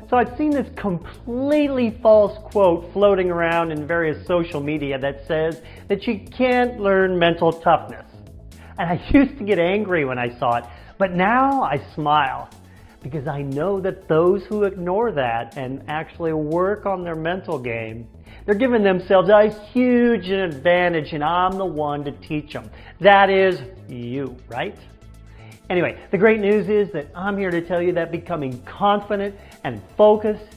So I've seen this completely false quote floating around in various social media that says that you can't learn mental toughness. And I used to get angry when I saw it, but now I smile because I know that those who ignore that and actually work on their mental game, they're giving themselves a huge advantage, and I'm the one to teach them. That is you, right? Anyway, the great news is that I'm here to tell you that becoming confident and focused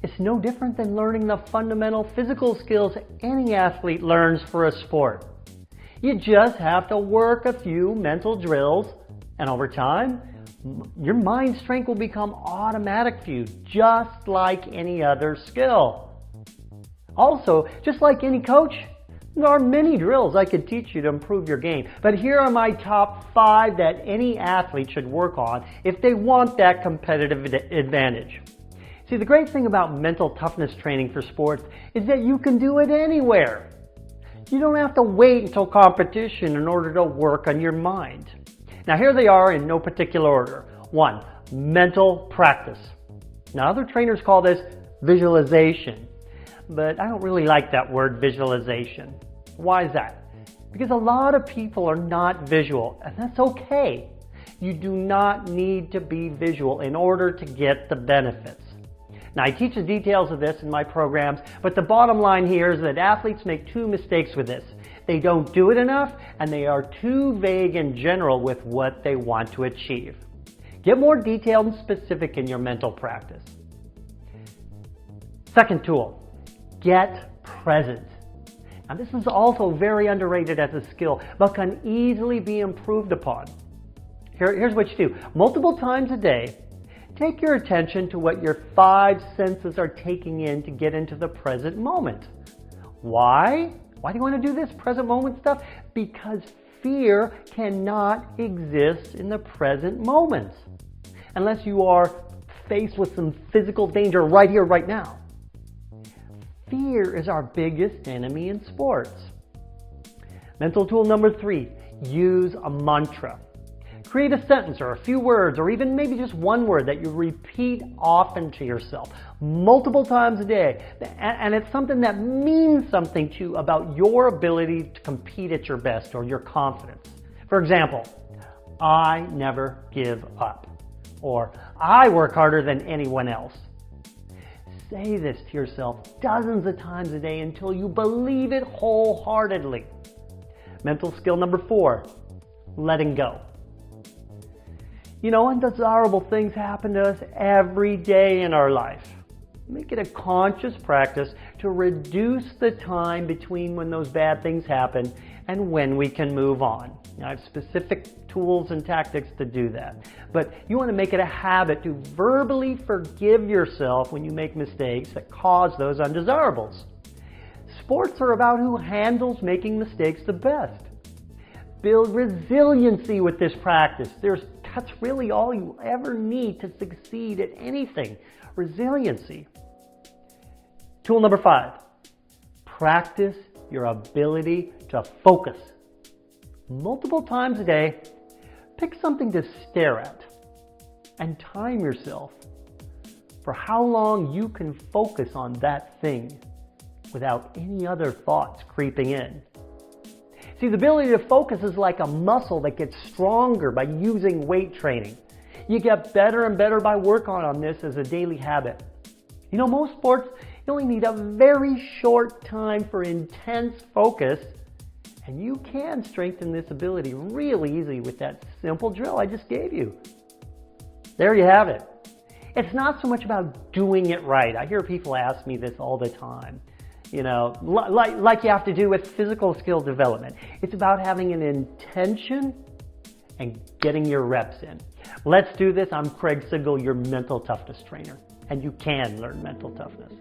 is no different than learning the fundamental physical skills any athlete learns for a sport. You just have to work a few mental drills, and over time, your mind strength will become automatic for you, just like any other skill. Also, just like any coach, there are many drills I could teach you to improve your game, but here are my top 5 that any athlete should work on if they want that competitive advantage. See, the great thing about mental toughness training for sports is that you can do it anywhere. You don't have to wait until competition in order to work on your mind. Now here they are in no particular order. 1, mental practice. Now other trainers call this visualization. But I don't really like that word visualization. Why is that? Because a lot of people are not visual, and that's okay. You do not need to be visual in order to get the benefits. Now I teach the details of this in my programs, but the bottom line here is that athletes make 2 mistakes with this. They don't do it enough, and they are too vague in general with what they want to achieve. Get more detailed and specific in your mental practice. Second tool. Get present. Now this is also very underrated as a skill, but can easily be improved upon. Here's what you do. Multiple times a day, take your attention to what your 5 senses are taking in to get into the present moment. Why? Why do you want to do this present moment stuff? Because fear cannot exist in the present moment unless you are faced with some physical danger right here, right now. Fear is our biggest enemy in sports. Mental tool number 3, use a mantra. Create a sentence or a few words or even maybe just one word that you repeat often to yourself multiple times a day. And it's something that means something to you about your ability to compete at your best or your confidence. For example, I never give up, or I work harder than anyone else. Say this to yourself dozens of times a day until you believe it wholeheartedly. Mental skill number 4, letting go. You know, undesirable things happen to us every day in our life. Make it a conscious practice to reduce the time between when those bad things happen and when we can move on. Now, I have specific tools and tactics to do that. But you want to make it a habit to verbally forgive yourself when you make mistakes that cause those undesirables. Sports are about who handles making mistakes the best. Build resiliency with this practice. That's really all you ever need to succeed at anything. Resiliency. Tool number 5. Practice your ability to focus. Multiple times a day, pick something to stare at and time yourself for how long you can focus on that thing without any other thoughts creeping in. See, the ability to focus is like a muscle that gets stronger by using weight training. You get better and better by working on this as a daily habit. You know, most sports, you only need a very short time for intense focus, and you can strengthen this ability really easily with that simple drill I just gave you. There you have it. It's not so much about doing it right. I hear people ask me this all the time. You know, like you have to do with physical skill development. It's about having an intention and getting your reps in. Let's do this. I'm Craig Sigl, your mental toughness trainer, and you can learn mental toughness.